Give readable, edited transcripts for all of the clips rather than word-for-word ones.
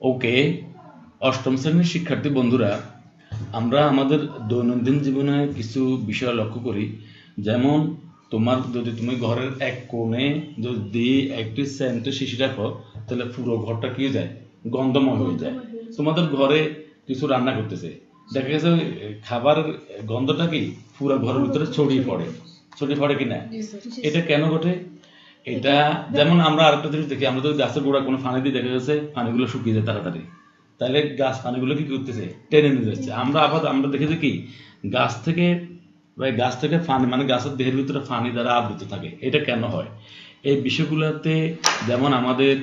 ওকে, অষ্টম শ্রেণীর শিক্ষার্থী বন্ধুরা, আমরা আমাদের দৈনন্দিন জীবনে কিছু বিষয় লক্ষ্য করি। যেমন যদি তুমি ঘরের এক কোণে যদি একটি সেন্টের শিশি রাখো, তাহলে পুরো ঘরটা কি হয়ে যায়? গন্ধময় হয়ে যায়। তোমাদের ঘরে কিছু রান্না করতেছে, দেখা গেছে খাবারের গন্ধটা কি পুরো ঘরের ভিতরে ছড়িয়ে পড়ে কিনা? এটা কেন ঘটে? এটা যেমন আমরা আরেকটা জিনিস দেখি, আমরা যদি গাছের গোড়া কোনো ফানি দিয়ে দেখা গেছে ফানিগুলো শুকিয়ে যায় তাড়াতাড়ি, তাহলে গাছ ফানিগুলো কি করতেছে? টেনে নিয়ে যাচ্ছে। আমরা দেখেছি কি গাছ থেকে ফানি, মানে গাছের দেহের ভিতরে ফানি দ্বারা আবৃত থাকে। এটা কেন হয়? এই বিষয়গুলোতে যেমন আমাদের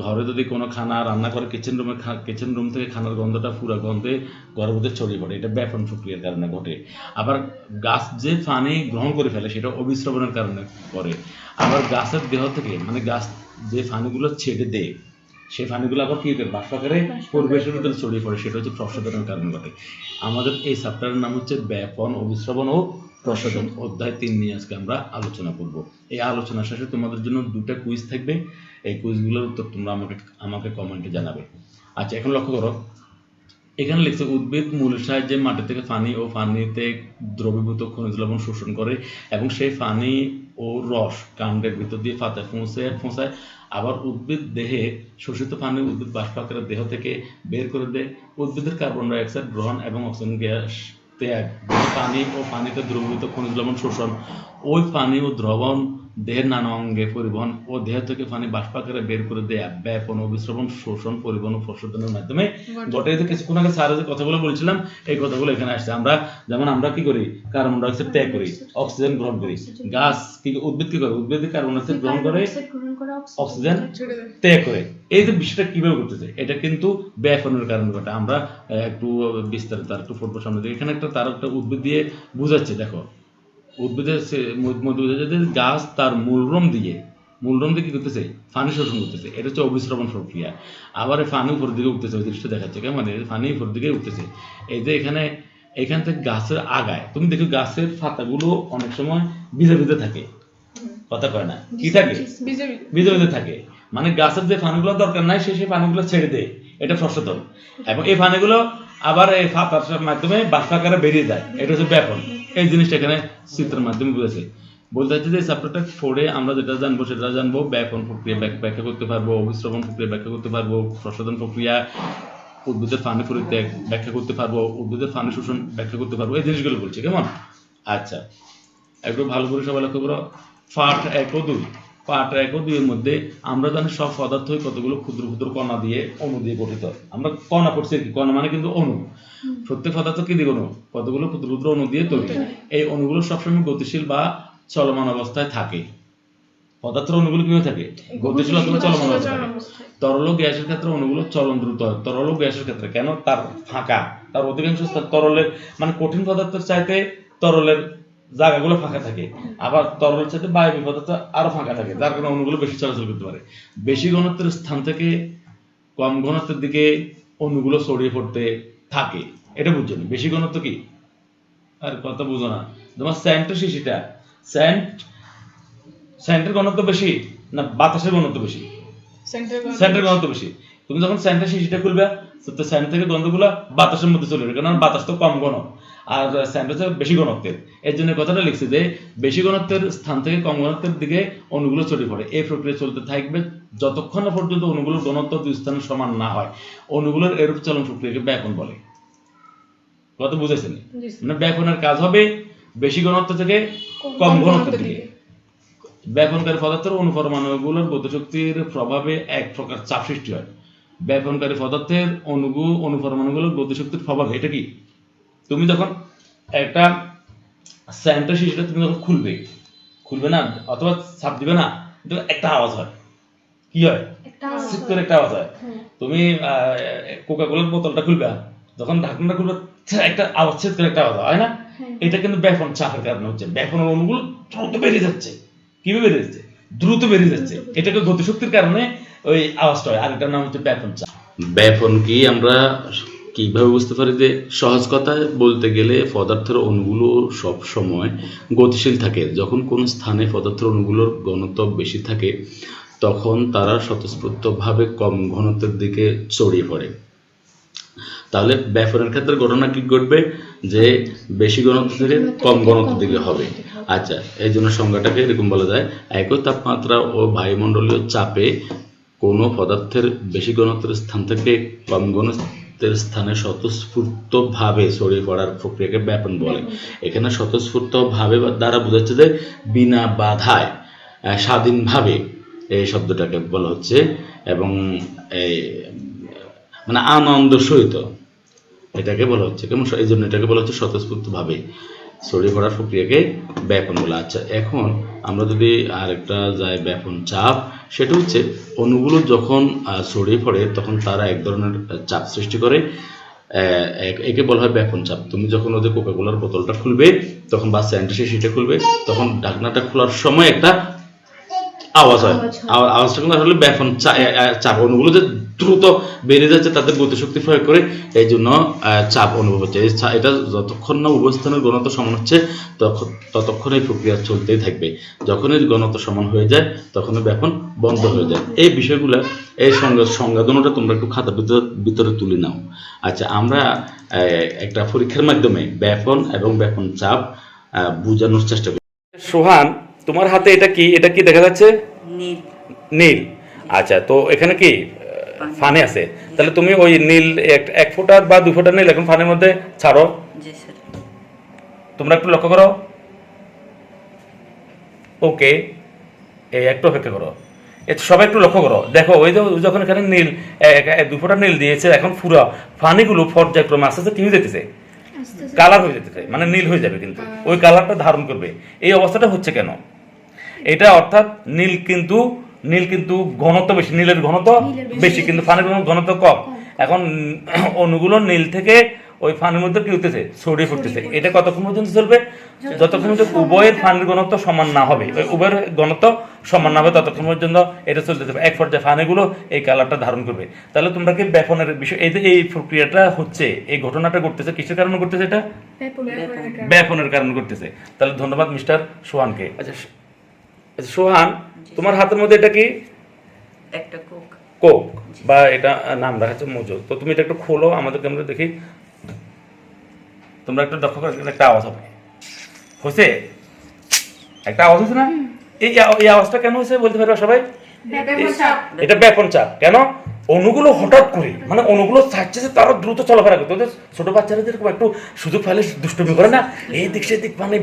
ঘরে যদি কোনো খানা রান্না করে কিচেন রুম থেকে খানার গন্ধটা পুরো গন্ধে ঘরের মধ্যে ছড়িয়ে পড়ে, এটা ব্যাপন প্রক্রিয়ার কারণে ঘটে। আবার গাছ যে পানি গ্রহণ করে ফেলে সেটা অবিশ্রবণের কারণে করে। আবার গাছের দেহ থেকে, মানে গাছ যে পানিগুলো ছেড়ে দেয়, সেই পানিগুলো আবার কি করে বাষ্প আকারে পরিবেশের ভিতরে ছড়িয়ে পড়ে, সেটা হচ্ছে প্রসাধনের কারণে ঘটে। আমাদের এই চ্যাপ্টারের নাম হচ্ছে ব্যাপন, অবিশ্রবণ ও প্রসাধন। অধ্যায় 3 নিয়ে আজকে আমরা আলোচনা করব। এই আলোচনা শেষে তোমাদের জন্য 2টা কুইজ থাকবে। এই কুইজগুলোর উত্তর তোমরা আমাকে কমেন্টে জানাবে। আচ্ছা, এখন লক্ষ্য করো, এখানে লিখছে উদ্ভিদ মূলের সাহায্যে মাটি থেকে পানি ও পানিতে দ্রবীভূত খনিজ লবণ শোষণ করে এবং সেই পানি ও রস কাণ্ডের ভিতর দিয়ে পাতায় পৌঁছায়। আবার উদ্ভিদ দেহে শোষিত পানি উদ্ভিদ বাষ্প আকারে দেহ থেকে বের করে দেয়। উদ্ভিদের কার্বন ডাই অক্সাইড গ্রহণ এবং অক্সিজেন গ্যাস ত্যাগ, পানি ও পানিতে দ্রবীভূত খনিজ লবণ শোষণ, ওই পানি ও দ্রবণ দেহের নানা অঙ্গে পরিবহন ও দেহ থেকে পানি বাষ্প আকারে বের করে দেয়া ব্যাপন, অবিশ্রবণ, শোষণ, পরিবহন ও প্রশোধনের মাধ্যমে ঘটে। যে কিছুক্ষণ আগে স্যার যে কথাগুলো বলছিলাম, এই কথাগুলো এখানে আসছে। আমরা কি করি? কার্বন ডাই অক্সাইড ত্যাগ করি, অক্সিজেন গ্রহণ করি। উদ্ভিদ কি করে? উদ্ভিদ কার্বন ডাই অক্সাইড গ্রহণ করে, অক্সিজেন ত্যাগ করে। এই যে বিষয়টা কিভাবে করতেছে, এটা কিন্তু ব্যাপনের কারণে ঘটে। আমরা একটু বিস্তারিত আর একটু পড়বো সামনে দিকে। এখানে তার একটা উদ্ভিদ দিয়ে বুঝাচ্ছে। দেখো, উদ্ভিদের গাছ তার মূলরম দিয়ে কি করতেছে? পানি শোষণ করতেছে। এটা হচ্ছে অবিশ্রবণ প্রক্রিয়া। আবার পানি উপর দিকে উঠতেছে, ওই দৃশ্য দেখাচ্ছে কেমন, পানি উপর দিকে উঠতেছে। এই যে এখান থেকে গাছের আগায় তুমি দেখো, গাছের পাতাগুলো অনেক সময় ভিজে ভিজে থাকে, কথা কয় না, কি থাকে? ভিজে ভিজে থাকে। মানে গাছের যে পানিগুলো দরকার নাই, সেই পানিগুলো ছেড়ে দেয়, এটা প্রশোধন। এবং এই পানিগুলো আবার এই পাতার মাধ্যমে বাষ্প আকারে বেরিয়ে যায়, এটা হচ্ছে ব্যাপন। এই জিনিসটা এখানে চিত্রের মাধ্যমে বুঝেছে। বলতে চাচ্ছি যে চ্যাপ্টারটা 4-এ আমরা যেটা জানবো ব্যাপন প্রক্রিয়া ব্যাখ্যা করতে পারবো, অবিশ্রবণ প্রক্রিয়া ব্যাখ্যা করতে পারবো, প্রশোধন প্রক্রিয়া, উদ্ভিদের পানি পরিত্যাগ ব্যাখ্যা করতে পারবো, উদ্ভিদের পানি শোষণ ব্যাখ্যা করতে পারবো। এই জিনিসগুলো বলছি, কেমন? আচ্ছা, একটু ভালো করে সবাই লক্ষ্য করো। পার্ট 1 ও 2, পার্ট 1 ও 2 এর মধ্যে আমরা জানি সব পদার্থই কতগুলো ক্ষুদ্র ক্ষুদ্র কণা দিয়ে, অণু দিয়ে গঠিত। আমরা কণা পড়ছি কি? কণা মানে কিন্তু অণু। প্রত্যেক পদার্থ কি দিয়ে? অণু। কতগুলো ক্ষুদ্র ক্ষুদ্র অণু দিয়ে তৈরি। এই অণুগুলো সবসময় গতিশীল বা চলমান অবস্থায় থাকে। পদার্থের অণুগুলো কিভাবে থাকে? গতিশীল অথবা চলমান অবস্থায় থাকে। তরল ও গ্যাসের ক্ষেত্রে অণুগুলো চলন দ্রুত হয়। তরল ও গ্যাসের ক্ষেত্রে কেন? তার ফাঁকা, তার অধিকাংশ তরলের, মানে কঠিন পদার্থের চাইতে তরলের জায়গাগুলো ফাঁকা থাকে। আবার তরলের চাইতে বায়বীয় পদার্থ আরো ফাঁকা থাকে, যার কারণে অণুগুলো বেশি চলাচল করতে পারে। বেশি ঘনত্বের স্থান থেকে কম ঘনত্বের দিকে অণুগুলো ছড়িয়ে পড়তে থাকে। এটা বুঝছো? বেশি ঘনত্ব কি? আর কথা বুঝো না। তোমার স্যান্টের শিশিটা, সেন্টের ঘনত্ব বেশি না বাতাসের ঘনত্ব বেশি? সেন্টের ঘনত্ব বেশি। তুমি যখন সেন্টের শিশিটা খুলবে, তো সেন্ট থেকে গন্ধগুলো বাতাসের মধ্যে চলে যাবে, কারণ বাতাস তো কম ঘন আর সেন্ট হচ্ছে বেশি ঘনত্বের। এর জন্য কথাটা লিখছে যে বেশি ঘনত্বের স্থান থেকে কম ঘনত্বের দিকে অণুগুলো ছড়িয়ে পড়ে। এই প্রক্রিয়া চলতে থাকবে যতক্ষণ না পর্যন্ত অণুগুলোর ঘনত্ব দুই স্থানের সমান না হয়। অণুগুলোর এরূপ চলন প্রক্রিয়াকে ব্যাপন বলে। কত বুঝেছেন? মানে ব্যাপনের কাজ হবে বেশি ঘনত্ব থেকে কম ঘনত্বের দিকে। ব্যাপনকারী পদার্থের অনুপরমাণুগুলোর গতিশক্তির প্রভাবে এক প্রকার চাপ সৃষ্টি হয়। ব্যাপনকারী পদার্থের অনুপরমাণুগুলোর গতিশক্তির প্রভাবে, এটা কি? তুমি যখন একটা সেন্টার শিশিটা তুমি যখন খুলবে না অথবা চাপ দিবে না, একটা আওয়াজ হয়। কি হয়? একটা আওয়াজ হয়। তুমি কোকা-কোলার বোতলটা খুলবে, যখন ঢাকনাটা খুলবে, একটা আওয়াজ, একটা আওয়াজ হয় না? এটা কিন্তু ব্যাপন চাপের কারণে হচ্ছে। ব্যাপনের অণুগুলো দ্রুত বেরিয়ে যাচ্ছে। কিভাবে বেরিয়ে যাচ্ছে? দ্রুত বেরিয়ে যাচ্ছে। এটাকে গতিশক্তির কারণে ওই আওয়াজটা হয়। আর এটার নাম হচ্ছে ব্যাপন চাপ। ব্যাপন কি আমরা কিভাবে বুঝতে পারি? যে সহজ কথায় বলতে গেলে পদার্থের অণুগুলো সব সময় গতিশীল থাকে। যখন কোন স্থানে পদার্থের অণুগুলোর ঘনত্ব বেশি থাকে, তখন তারা স্বতঃস্ফূর্তভাবে কম ঘনত্বের দিকে ছড়িয়ে পড়ে। তাহলে ব্যাফনের ক্ষেত্রে ঘটনা কি ঘটবে, যে বেশি ঘনত্ব থেকে কম ঘনত্বের দিকে হবে। আচ্ছা, এই জন্য সংজ্ঞাটাকে এরকম বলা যায়, একই তাপমাত্রা ও বায়ুমণ্ডলীয় চাপে কোনো পদার্থের বেশি ঘনত্বের স্থান থেকে কম ঘনত্বের স্থানে স্বতঃস্ফূর্তভাবে ছড়িয়ে পড়ার প্রক্রিয়াকে ব্যাপন বলে। এখানে স্বতঃস্ফূর্তভাবে দ্বারা বোঝাচ্ছে যে বিনা বাধায় স্বাধীনভাবে এই শব্দটাকে বলা হচ্ছে, এবং এই মানে আনন্দ সহিত এটাকে বলা হচ্ছে, কেমন এই জন্য এটাকে বলা হচ্ছে স্বতঃস্ফূর্তভাবে ছড়িয়ে পড়ার প্রক্রিয়াকে ব্যাপন বলা। আচ্ছা, এখন আমরা যদি আরেকটা যাই ব্যাপন চাপ, সেটা হচ্ছে অণুগুলো যখন ছড়িয়ে পড়ে তখন তারা এক ধরনের চাপ সৃষ্টি করে, একে বলা হয় ব্যাপন চাপ। তুমি যখন ওদের কোকাকোলার বোতলটা খুলবে তখন বা স্যান্ডউইচের সেটা খুলবে, তখন ঢাকনাটা খোলার সময় একটা আওয়াজ হয়, আওয়াজটা কিন্তু আসলে ব্যাপন চাপ, অণুগুলো যে দ্রুত বেড়ে যাচ্ছে তাদের গতিশক্তি প্রয়োগ করে, এই জন্য চাপ অনুভব হচ্ছে। এটা যতক্ষণ না উভয় স্থানের ঘনত্ব সমান হচ্ছে ততক্ষণ এই প্রক্রিয়া চলতেই থাকবে। যখনই ঘনত্ব সমান হয়ে যায় তখনই ব্যাপন বন্ধ হয়ে যায়। এই বিষয়গুলো, এই সংজ্ঞাদনটা তোমরা একটু খাতার ভিতরে তুলে নাও। আচ্ছা, আমরা একটা পরীক্ষার মাধ্যমে ব্যাপন এবং ব্যাপন চাপ বোঝানোর চেষ্টা করি। সোহান, তোমার হাতে এটা কি, এটা কি দেখা যাচ্ছে? নীল। নীল। আচ্ছা, তো এখানে কি ফানে আছে, তাহলে তুমি ওই নীল 1 ফুটা বা 2 ফুটা নীল এখন ফানের মধ্যে ছাড়ো। জি স্যার। তোমরা একটু লক্ষ্য করো। ওকে, এই একটু অপেক্ষা করো, সবাই একটু লক্ষ্য করো। দেখো ওই যে যখন এখানে নীল 2 ফুটা নীল দিয়েছে, এখন পুরো ফানিগুলো পর্যায়ক্রমে আস্তে আস্তে কি হয়ে যেতেছে, কালার হয়ে যেতেছে, মানে নীল হয়ে যাবে, কিন্তু ওই কালারটা ধারণ করবে। এই অবস্থাটা হচ্ছে কেন? এটা অর্থাৎ নীল কিন্তু ঘনত্ব বেশি, নীলের ঘনত্ব বেশি, কিন্তু ফানের ঘনত্ব কম। এখন অণুগুলো নীল থেকে ওই ফানের মধ্যে কি হতেছে, ছড়িয়ে পড়তেছে। এটা কতক্ষণ পর্যন্ত চলবে? যতক্ষণ পর্যন্ত উভয়ের ফানের ঘনত্ব সমান না হবে, উভয়ের ঘনত্ব সমান না হবে ততক্ষণ পর্যন্ত এটা চলতে থাকবে। এক পর্যায়ে ফানেগুলো এই কালারটা ধারণ করবে। তাহলে তোমরা কি ব্যাপনের বিষয়, এই যে এই প্রক্রিয়াটা হচ্ছে, এই ঘটনাটা ঘটতেছে কিসের কারণে ঘটতেছে? এটা ব্যাপনের কারণে ঘটতেছে। তাহলে ধন্যবাদ মিস্টার সোহানকে। আচ্ছা সোহান, তোমার হাতের মধ্যে এটা কি? একটা কোক। কোক, বা এটা নাম রাখা হচ্ছে মোজো। তো তুমি এটা একটু খোলো, আমাদেরকে আমরা দেখি। তোমরা একটু লক্ষ্য করে, একটা আওয়াজ হবে, হয়েছে একটা আওয়াজ হয়েছে না? এই আওয়াজটা কেন হয়েছে বলতে পারবে সবাই? এটা ব্যাপন চাপ। কেন? অণুগুলো হঠাৎ করে, মানে অণুগুলো চাচ্ছে যে তারা দ্রুত চলাফেরা করতে, ওদের ছোট বাচ্চারা যেরকম একটু সুযোগ পাইলে দুষ্টুমি করে না, এই দিক সেদিক, মানে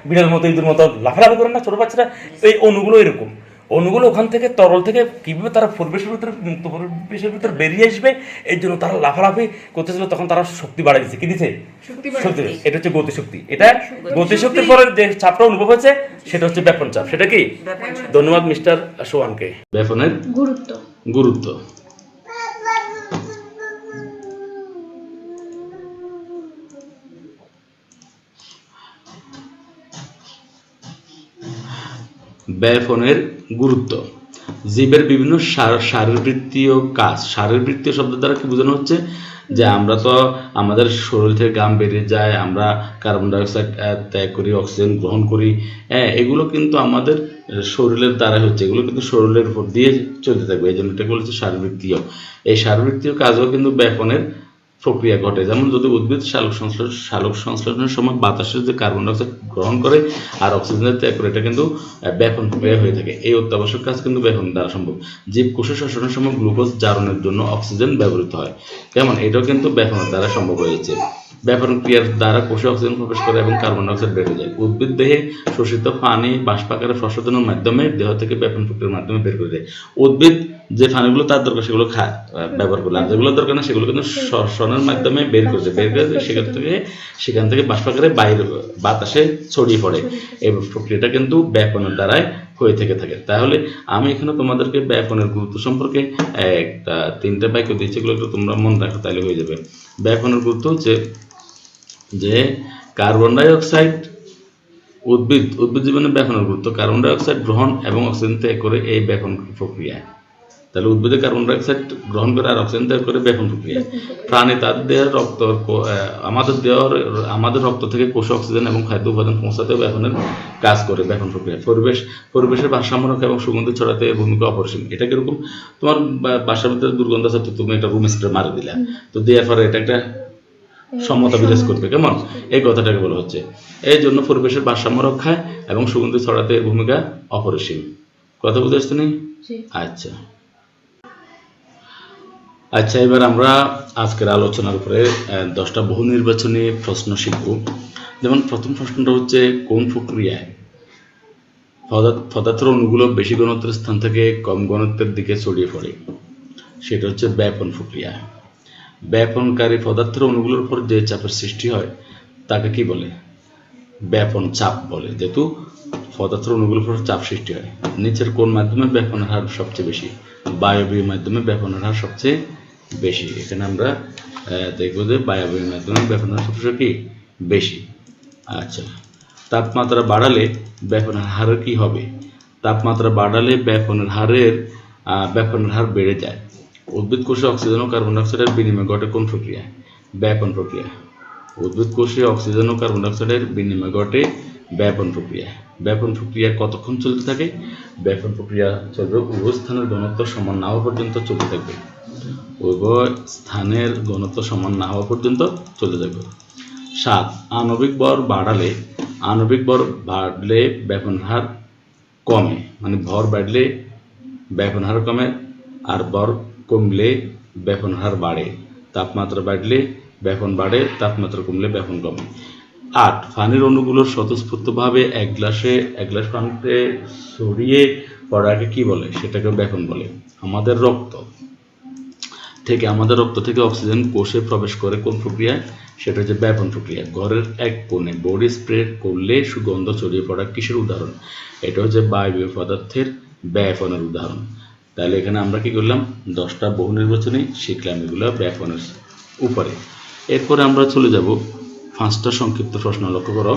বিড়াল মতো, ইঁদুর মতো লাফালাফি করে না ছোট বাচ্চারা, এই অণুগুলো এরকম। অণুগুলো ওখান থেকে তরল থেকে কিভাবে তারা পরিবেশের ভিতরে, মুক্ত পরিবেশের ভিতরে বেরিয়ে আসবে, এই জন্য তারা লাফালাফি করতেছিল। তখন তারা শক্তি বাড়াই দিচ্ছে। কি দিচ্ছে? শক্তি। এটা হচ্ছে গতিশক্তি। এটা গতিশক্তির পরে যে চাপটা অনুভব হচ্ছে সেটা হচ্ছে ব্যাপন চাপ। সেটা কি? ধন্যবাদ মিস্টার সোহানকে। ব্যাপনের গুরুত্ব। ব্যাপনের গুরুত্ব। জীবের বিভিন্ন শারীরবৃত্তীয় কাজ। শারীরবৃত্তীয় শব্দ দ্বারা কি বোঝানো হচ্ছে, যে আমরা তো আমাদের শরীর থেকে ঘাম বেরিয়ে যায়, আমরা কার্বন ডাইঅক্সাইড ত্যাগ করি, অক্সিজেন গ্রহণ করি, এগুলো কিন্তু আমাদের শরীরের দ্বারা হচ্ছে, এগুলো কিন্তু শরীরের উপর দিয়ে চলতে থাকবে। এই জন্য এটা বলেছে শারীরবৃত্তীয়। এই শারীরবৃত্তীয় কাজও কিন্তু ব্যাপনের প্রক্রিয়া ঘটে। যেমন যদি উদ্ভিদ সালোক সংশ্লেষণের সময় বাতাসের যে কার্বন ডাইঅক্সাইড গ্রহণ করে আর অক্সিজেনের ত্যাগ করে, এটা কিন্তু ব্যাপন প্রক্রিয়া হয়ে থাকে। এই অত্যাবশ্যক কাজ কিন্তু ব্যাপন দ্বারা সম্ভব। জীবকোষে শ্বসনের সময় গ্লুকোজ জারণের জন্য অক্সিজেন ব্যবহৃত হয়, কেমন এটাও কিন্তু ব্যাপনের দ্বারা সম্ভব হয়েছে। ব্যাপন ক্রিয়ার দ্বারা কোষে অক্সিজেন প্রবেশ করে এবং কার্বন ডাইঅক্সাইড বের হয়ে যায়। উদ্ভিদ দেহে শোষিত পানি বাষ্পাকারে প্রশোধনের মাধ্যমে দেহ থেকে ব্যাপন প্রক্রিয়ার মাধ্যমে বের করে দেয়। উদ্ভিদ যে পানিগুলো তার দরকার সেগুলো ব্যবহার করলে, আর যেগুলো দরকার না সেগুলো কিন্তু শ্বসনের মাধ্যমে বের করে দেয়, সেখান থেকে বাষ্পাকারে বাইরে বাতাসে ছড়িয়ে পড়ে। এই প্রক্রিয়াটা কিন্তু ব্যাপনের দ্বারাই হয়ে থাকে। তাহলে আমি এখানে তোমাদেরকে ব্যাপনের গুরুত্ব সম্পর্কে একটা 3টে বাক্য দিয়েছি, এগুলো একটু তোমরা মনে রাখো, তাহলে হয়ে যাবে। ব্যাপনের গুরুত্ব হচ্ছে যে কার্বন ডাইঅক্সাইড, উদ্ভিদ জীবনে ব্যাপনের গুরুত্ব, কার্বন ডাইঅক্সাইড গ্রহণ এবং অক্সিজেন ত্যাগ করে এই ব্যাপন প্রক্রিয়া। তাহলে উদ্ভিদে কার্বন ডাই অক্সাইড গ্রহণ করে আর অক্সিজেন ত্যাগ করে ব্যাপন প্রক্রিয়া। প্রাণী তাদের দেহের রক্ত আমাদের রক্ত থেকে কোষে অক্সিজেন এবং খাদ্য উপাদান পৌঁছাতে ব্যাপনের কাজ করে ব্যাপন প্রক্রিয়া। পরিবেশের ভারসাম্য রক্ষা এবং সুগন্ধি ছড়াতে এর ভূমিকা অপরিসীম। এটা কিরকম, তোমার বাসার ভিতরে দুর্গন্ধ আছে, তো তুমি একটা রুম স্প্রে মারি দিলা, তো দেওয়ার পরে এটা একটা সমতা বিরাজ করবে, কেমন, এই কথাটাকে বলা হচ্ছে। এই জন্য পরিবেশের ভারসাম্য রক্ষায় এবং সুগন্ধি ছড়াতে এর ভূমিকা অপরিসীম। কথা বুঝতে পারছো নি? আচ্ছা আচ্ছা, এবার আমরা আজকের আলোচনার উপরে 10টা বহু নির্বাচনী প্রশ্ন শিখব। যেমন প্রথম প্রশ্নটা হচ্ছে, কোন প্রক্রিয়ায় পদার্থের অণুগুলো বেশি ঘনত্বের স্থান থেকে কম ঘনত্বের দিকে ছড়িয়ে পড়ে? সেটা হচ্ছে ব্যাপন প্রক্রিয়া। ব্যাপনকারী পদার্থের অণুগুলোর উপর যে চাপের সৃষ্টি হয় তাকে কি বলে? ব্যাপন চাপ বলে। যেহেতু পদার্থের অণুগুলোর উপর চাপ সৃষ্টি হয়। নিচের কোন মাধ্যমে ব্যাপনের হার সবচেয়ে বেশি? বায়বীয় মাধ্যমে ব্যাপনের হার সবচেয়ে বেশি। এখানে আমরা দেখব যে বায়বীয় মাধ্যমে ব্যাপনের হার সবচেয়ে কি বেশি। আচ্ছা, তাপমাত্রা বাড়ালে ব্যাপনের হার কি হবে? তাপমাত্রা বাড়ালে ব্যাপনের হার বেড়ে যায়। উদ্ভিদ কোষে অক্সিজেন ও কার্বন ডাই অক্সাইডের বিনিময় ঘটে কোন প্রক্রিয়া? ব্যাপন প্রক্রিয়া। উদ্ভিদ কোষে অক্সিজেন ও কার্বন ডাই অক্সাইডের বিনিময় ঘটে ব্যাপন প্রক্রিয়া। ব্যাপন প্রক্রিয়া কতক্ষণ চলতে থাকে? ব্যাপন প্রক্রিয়া চলবে উভয় স্থানের ঘনত্ব সমান না হওয়া পর্যন্ত চলতে থাকবে। উভয় স্থানের ঘনত্ব সমান না হওয়া পর্যন্ত চলতে থাকবে। 7, আণবিক ভর বাড়লে ব্যাপনের হার কমে, মানে ভর বাড়লে ব্যাপন হার কমে, আর ভর কমলে ব্যাপন হার বাড়ে। তাপমাত্রা বাড়লে ব্যাপন বাড়ে, তাপমাত্রা কমলে ব্যাপন কমে। 8, পানির অণুগুলোর স্বতঃস্ফূর্তভাবে এক গ্লাস পানিতে ছড়িয়ে পড়াকে কি বলে? সেটাকে ব্যাপন বলে। আমাদের রক্ত থেকে অক্সিজেন কোষে প্রবেশ করে কোন প্রক্রিয়া? সেটা হচ্ছে ব্যাপন প্রক্রিয়া। ঘরের এক কোণে বডি স্প্রে করলে সুগন্ধ ছড়িয়ে পড়া কিসের উদাহরণ? এটা হচ্ছে বায়বীয় পদার্থের ব্যাপনের উদাহরণ। তাহলে এখানে আমরা কি করলাম? 10টা বহু নির্বাচনী শিখলাম, এগুলো ব্যাপনের উপরে। এরপরে আমরা চলে যাব 5টা সংক্ষিপ্ত প্রশ্ন। লক্ষ্য করো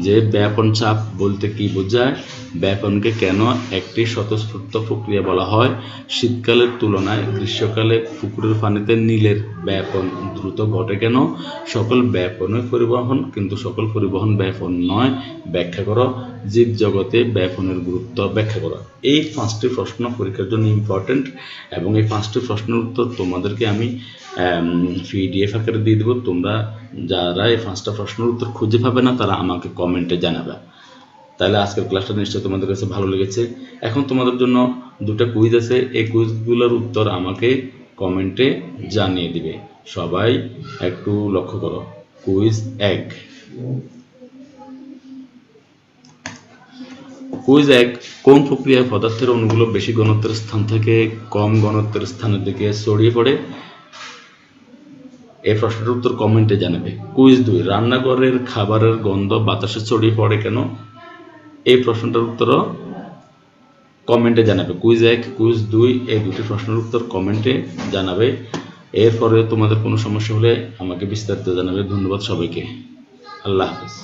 যে ব্যাপন চাপ বলতে কি বোঝায়, ব্যাপনকে কেন একটি স্বতঃস্ফূর্ত প্রক্রিয়া বলা হয়, শীতকালের তুলনায় গ্রীষ্মকালে পুকুরের পানিতে নীলের ব্যাপন দ্রুত ঘটে কেন, সকল ব্যাপনই পরিবহন কিন্তু সকল পরিবহন ব্যাপন নয়, ব্যাখ্যা করো, জীবজগতে ব্যাপনের গুরুত্ব ব্যাখ্যা করো। এই 5টি প্রশ্ন পরীক্ষার জন্য ইম্পর্টেন্ট, এবং এই 5টি প্রশ্নের উত্তর তোমাদেরকে আমি PDF আকারে দিয়ে দেবো। তোমরা যারা এই 5টা প্রশ্নের উত্তর খুঁজে পাবে না তারা আমাকে কমেন্টে জানাবে। তাহলে আজকের ক্লাসটা নিশ্চয়ই তোমাদের কাছে ভালো লেগেছে। এখন তোমাদের জন্য 2টা কুইজ আছে, এই কুইজগুলোর উত্তর আমাকে কমেন্টে জানিয়ে দিবে। সবাই একটু লক্ষ্য করো। কুইজ 1, কোন প্রক্রিয়ায় পদার্থের অণুগুলো বেশি ঘনত্বের স্থান থেকে কম ঘনত্বের স্থানের দিকে ছড়িয়ে পড়ে? এই প্রশ্নটার উত্তর কমেন্টে জানাবে। কুইজ 2, রান্নাঘরের খাবারের গন্ধ বাতাসে ছড়িয়ে পড়ে কেন? এই প্রশ্নটার উত্তরও কমেন্টে জানাবে। কুইজ 1, কুইজ 2, এই 2টি প্রশ্নের উত্তর কমেন্টে জানাবে। এরপরে তোমাদের কোনো সমস্যা হলে আমাকে বিস্তারিত জানাবে। ধন্যবাদ সবাইকে। আল্লাহ হাফেজ।